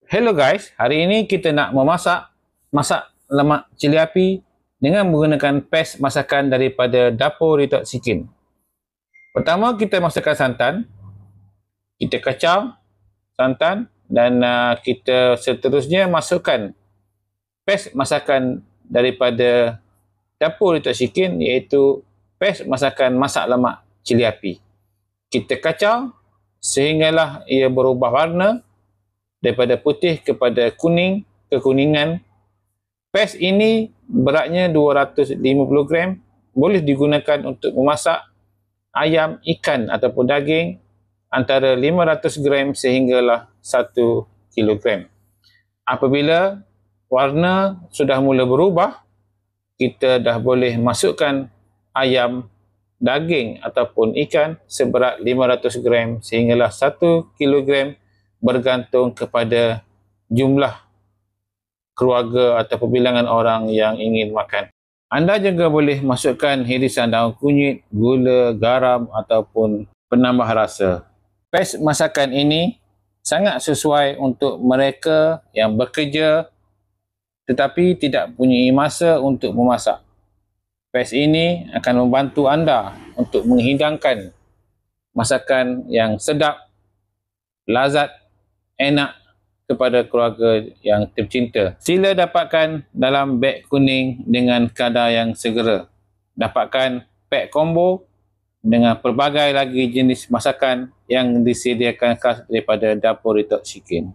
Hello guys, hari ini kita nak masak lemak cili api dengan menggunakan pes masakan daripada dapur Retok Sikin. Pertama kita masukkan santan, kita kacau santan dan kita seterusnya masukkan pes masakan daripada dapur Retok Sikin, iaitu pes masakan masak lemak cili api. Kita kacau sehinggalah ia berubah warna daripada putih kepada kuning, kekuningan. Pes ini beratnya 250 gram, boleh digunakan untuk memasak ayam, ikan ataupun daging antara 500 gram sehinggalah 1 kilogram. Apabila warna sudah mula berubah, kita dah boleh masukkan ayam, daging ataupun ikan seberat 500 gram sehinggalah 1 kilogram, bergantung kepada jumlah keluarga ataupun bilangan orang yang ingin makan. Anda juga boleh masukkan irisan daun kunyit, gula, garam ataupun penambah rasa. Pes masakan ini sangat sesuai untuk mereka yang bekerja tetapi tidak punya masa untuk memasak. Pes ini akan membantu anda untuk menghidangkan masakan yang sedap, lazat, enak kepada keluarga yang tercinta. Sila dapatkan dalam beg kuning dengan kadar yang segera. Dapatkan pack combo dengan pelbagai lagi jenis masakan yang disediakan khas daripada dapur Retok Sikin.